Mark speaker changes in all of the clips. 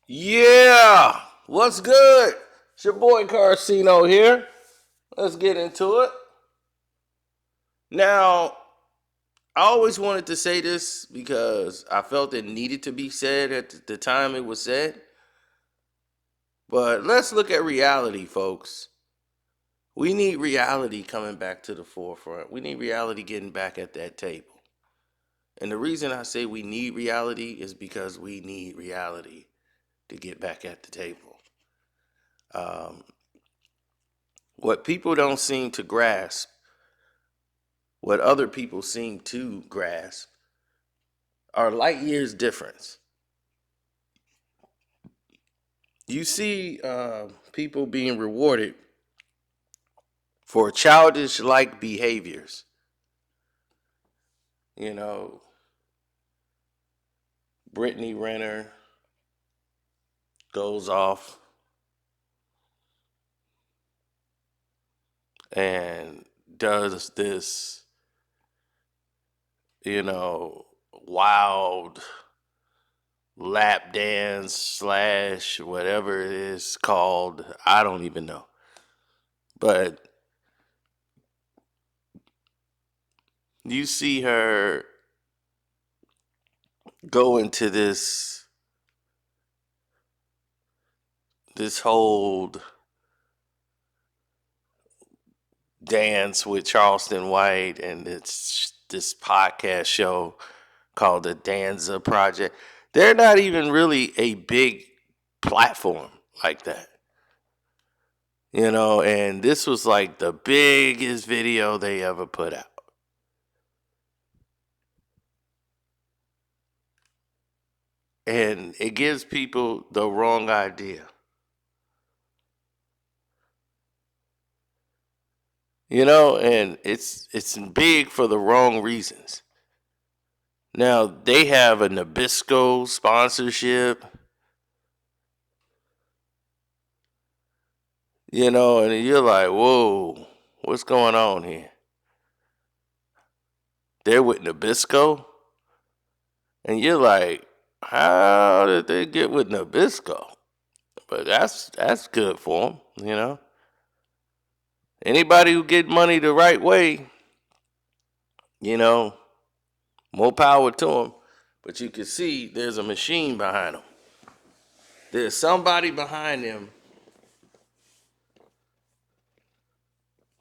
Speaker 1: Yeah, what's good? It's your boy Carcino here. Let's get into it. Now, I always wanted to say this because I felt it needed to be said at the time it was said. But let's look at reality, folks. We need reality coming back to the forefront. We need reality getting back at that table. And the reason I say we need reality is because we need reality to get back at the table. Um, what people don't seem to grasp, what other people seem to grasp, are light years difference. You see people being rewarded for childish like behaviors. You know, Brittany Renner goes off and does this, you know, wild lap dance slash whatever it is called. I don't even know. But you see her go into this whole dance with Charleston White, and it's this podcast show called the Danza Project. They're not even really a big platform like that. And this was like the biggest video they ever put out. And it gives people the wrong idea. And it's big for the wrong reasons. Now they have a Nabisco sponsorship, and you're like, whoa, what's going on here? They're with Nabisco, and you're like, how did they get with Nabisco? But that's good for them. Anybody who get money the right way, you know, more power to them. But you can see there's a machine behind them. There's somebody behind them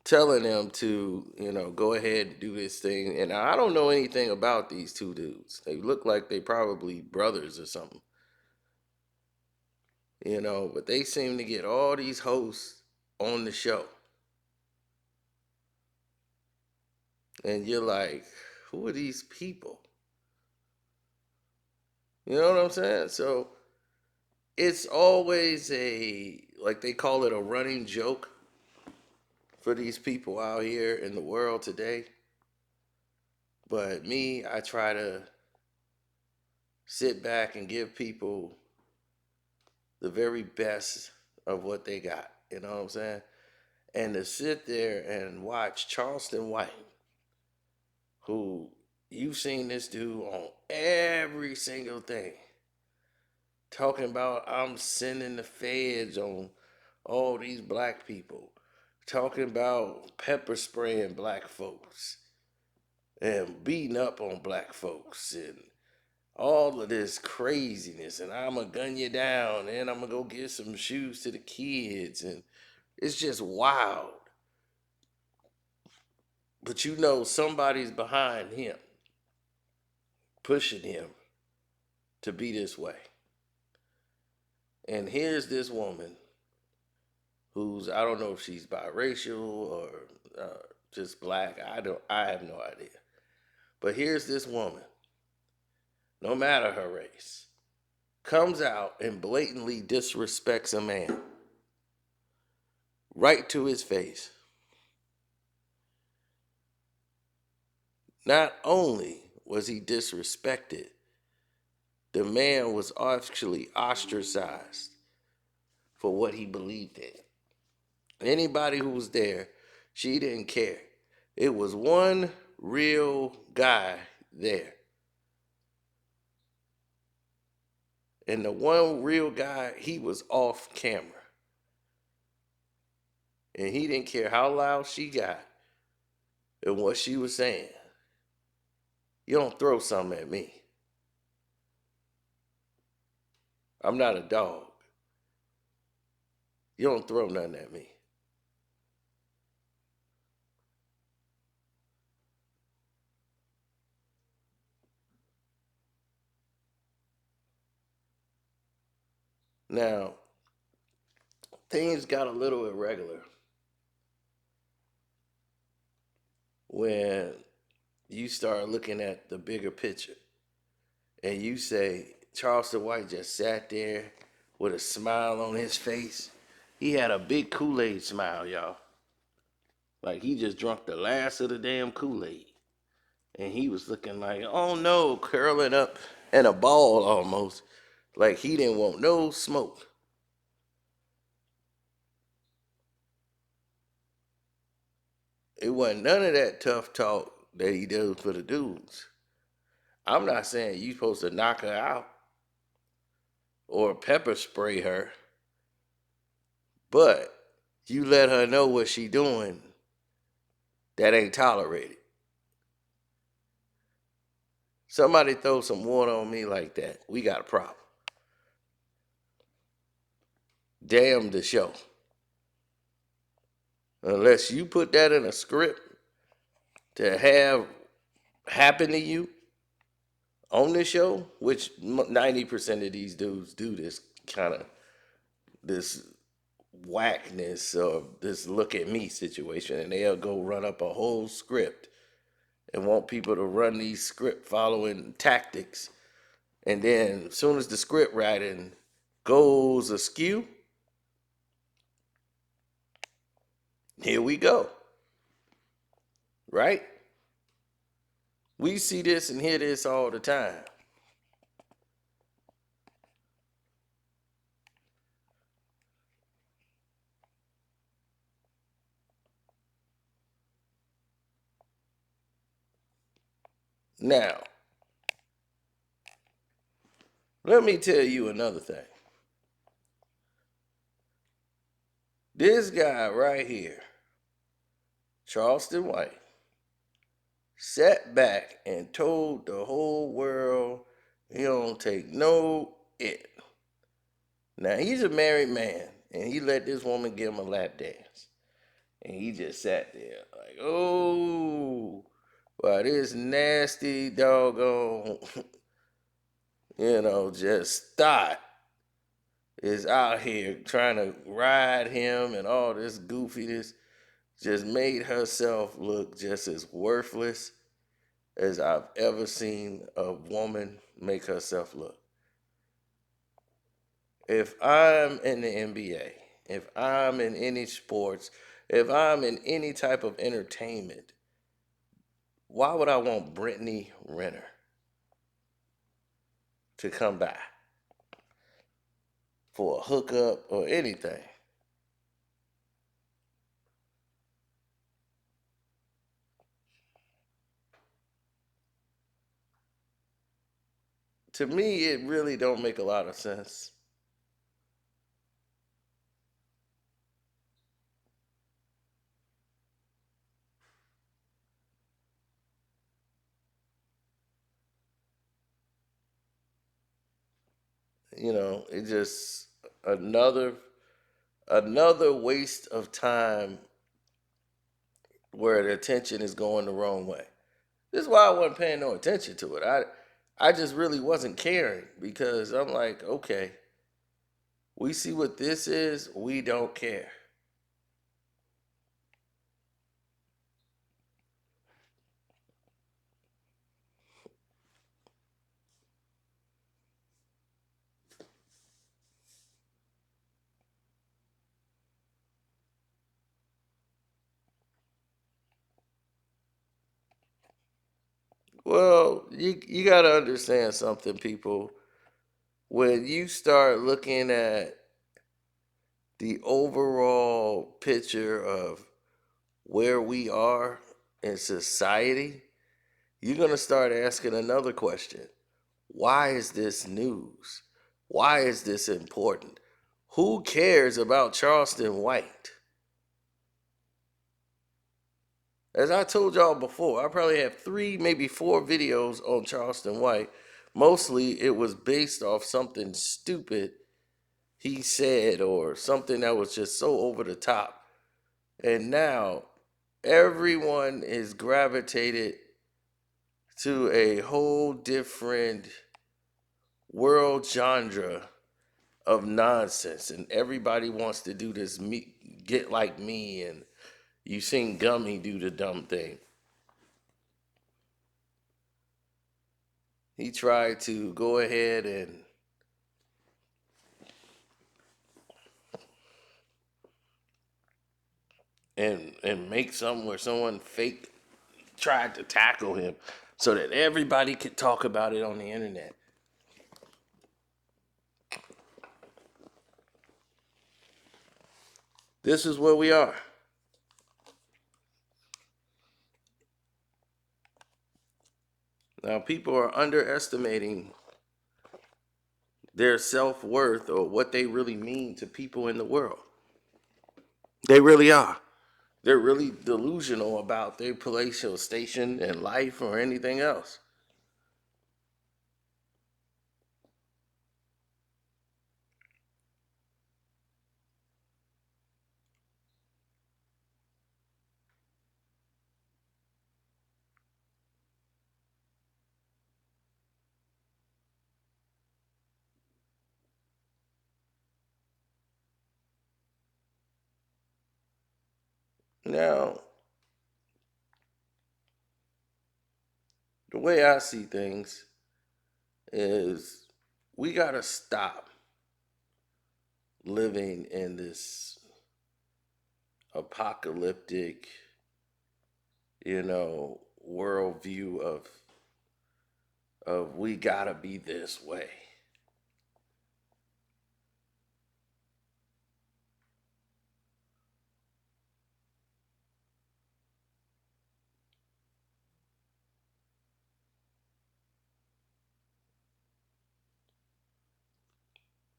Speaker 1: telling them to, go ahead and do this thing. And I don't know anything about these two dudes. They look like they probably brothers or something. But they seem to get all these hosts on the show. And you're like, who are these people? You know what I'm saying? So it's always like they call it a running joke for these people out here in the world today. But me, I try to sit back and give people the very best of what they got. You know what I'm saying? And to sit there and watch Charleston White, who you've seen this dude on every single thing, talking about I'm sending the feds on all these black people, talking about pepper spraying black folks and beating up on black folks and all of this craziness, and I'm gonna gun you down and I'm gonna go get some shoes to the kids, and it's just wild. But somebody's behind him, pushing him to be this way. And here's this woman who's, I don't know if she's biracial or just black. I have no idea. But here's this woman, no matter her race, comes out and blatantly disrespects a man right to his face. Not only was he disrespected, the man was actually ostracized for what he believed in. Anybody who was there, she didn't care. It was one real guy there. And the one real guy, he was off camera. And he didn't care how loud she got and what she was saying. You don't throw something at me. I'm not a dog. You don't throw nothing at me. Now, things got a little irregular when you start looking at the bigger picture and you say Charleston White just sat there with a smile on his face. He had a big Kool-Aid smile, y'all. Like he just drunk the last of the damn Kool-Aid. And he was looking like, oh no, curling up in a ball almost. Like he didn't want no smoke. It wasn't none of that tough talk that he does for the dudes. I'm not saying you supposed to knock her out or pepper spray her, but you let her know what she doing that ain't tolerated. Somebody throw some water on me like that, we got a problem. Damn the show. Unless you put that in a script to have happen to you on this show, which 90% of these dudes do this kind of this whackness or this look at me situation, and they'll go run up a whole script and want people to run these script following tactics, and then as soon as the script writing goes askew, here we go. Right? We see this and hear this all the time. Now, let me tell you another thing. This guy right here, Charleston White, sat back and told the whole world he don't take no it. Now, he's a married man, and he let this woman give him a lap dance. And he just sat there like, oh, well, this nasty doggone, just thought is out here trying to ride him and all this goofiness. Just made herself look just as worthless as I've ever seen a woman make herself look. If I'm in the NBA, if I'm in any sports, if I'm in any type of entertainment, why would I want Brittany Renner to come by for a hookup or anything? To me, it really don't make a lot of sense. It just another another waste of time where the attention is going the wrong way. This is why I wasn't paying no attention to it. I just really wasn't caring because I'm like, okay, we see what this is, we don't care. Well, you got to understand something, people. When you start looking at the overall picture of where we are in society, you're going to start asking another question. Why is this news? Why is this important? Who cares about Charleston White? As I told y'all before, I probably have 3, maybe 4 videos on Charleston White. Mostly it was based off something stupid he said or something that was just so over the top. And now everyone is gravitated to a whole different world genre of nonsense. And everybody wants to do this get like me, and you seen Gummy do the dumb thing. He tried to go ahead and make something where someone fake tried to tackle him so that everybody could talk about it on the internet. This is where we are. Now, people are underestimating their self-worth or what they really mean to people in the world. They really are. They're really delusional about their palatial station in life or anything else. Now, the way I see things is we got to stop living in this apocalyptic, worldview of we got to be this way.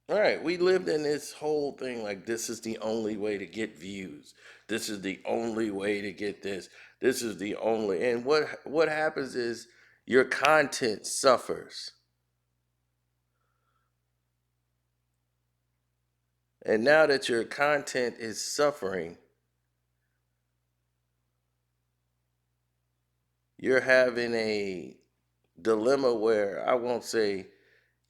Speaker 1: All right, we lived in this whole thing like this is the only way to get views. This is the only way to get this. This is the only. And what happens is your content suffers. And now that your content is suffering, you're having a dilemma where I won't say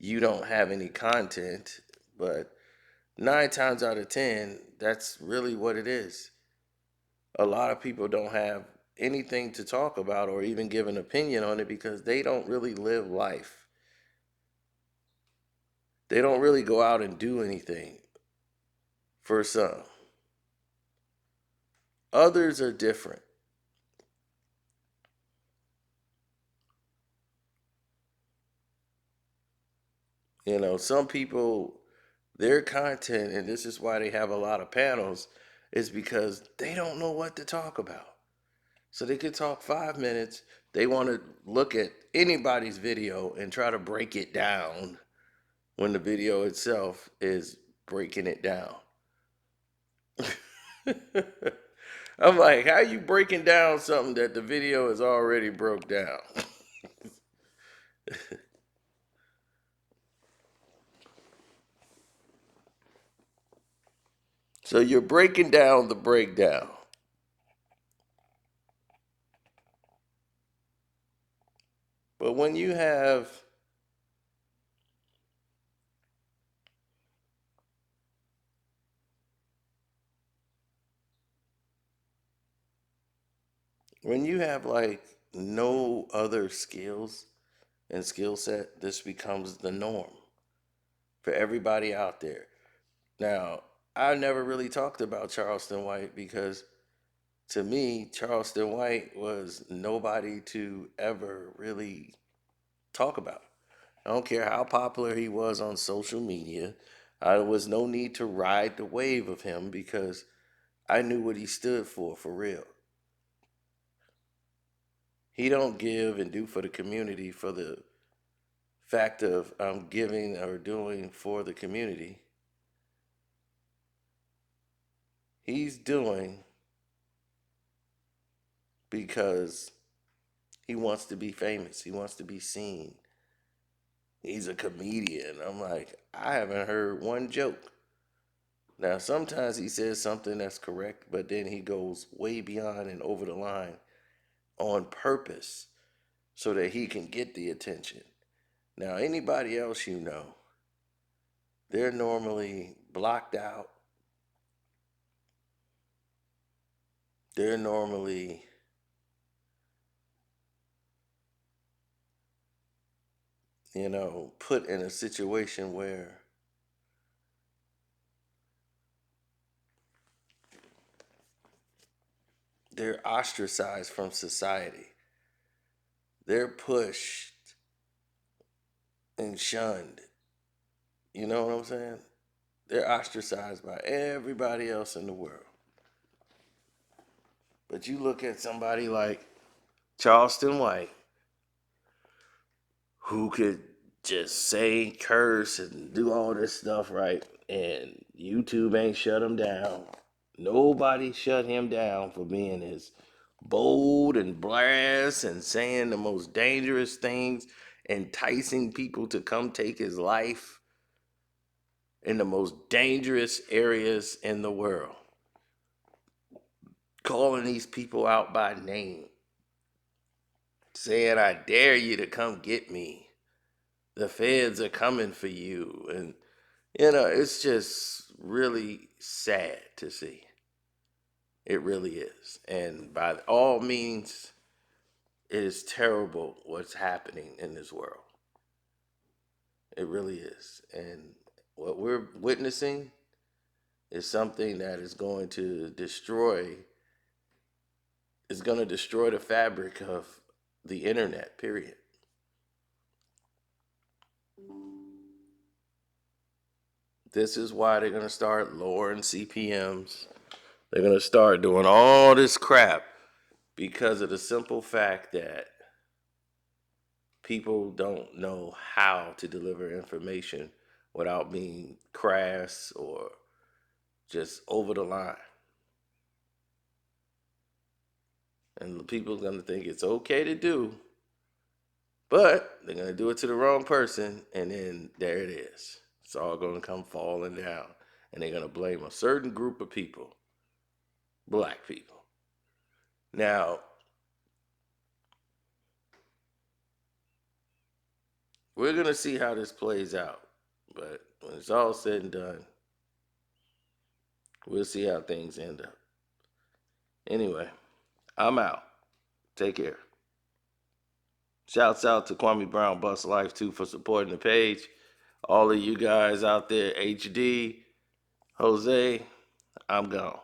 Speaker 1: you don't have any content, but 9 times out of 10, that's really what it is. A lot of people don't have anything to talk about or even give an opinion on it because they don't really live life. They don't really go out and do anything for some. Others are different. Some people, their content, and this is why they have a lot of panels, is because they don't know what to talk about. So they could talk 5 minutes. They want to look at anybody's video and try to break it down when the video itself is breaking it down. I'm like, how are you breaking down something that the video is already broke down? So you're breaking down the breakdown. But when you have like no other skills and skill set, this becomes the norm for everybody out there. Now, I never really talked about Charleston White because to me, Charleston White was nobody to ever really talk about. I don't care how popular he was on social media. There was no need to ride the wave of him because I knew what he stood for real. He don't give and do for the community for the fact of giving or doing for the community. He's doing because he wants to be famous. He wants to be seen. He's a comedian. I'm like, I haven't heard one joke. Now, sometimes he says something that's correct, but then he goes way beyond and over the line on purpose so that he can get the attention. Now, anybody else you know, they're normally blocked out. They're normally put in a situation where they're ostracized from society. They're pushed and shunned. You know what I'm saying? They're ostracized by everybody else in the world. But you look at somebody like Charleston White, who could just say, curse, and do all this stuff, right? And YouTube ain't shut him down. Nobody shut him down for being as bold and blast and saying the most dangerous things, enticing people to come take his life in the most dangerous areas in the world. Calling these people out by name. Saying, I dare you to come get me. The feds are coming for you. And, it's just really sad to see. It really is. And by all means, it is terrible what's happening in this world. It really is. And what we're witnessing is something that is going to destroy the fabric of the internet, period. This is why they're going to start lowering CPMs. They're going to start doing all this crap because of the simple fact that people don't know how to deliver information without being crass or just over the line. And people are going to think it's okay to do, but they're going to do it to the wrong person, and then there it is. It's all going to come falling down. And they're going to blame a certain group of people, black people. Now, we're going to see how this plays out. But when it's all said and done, we'll see how things end up. Anyway, I'm out. Take care. Shouts out to Kwame Brown Bus Life, too, for supporting the page. All of you guys out there, HD, Jose, I'm gone.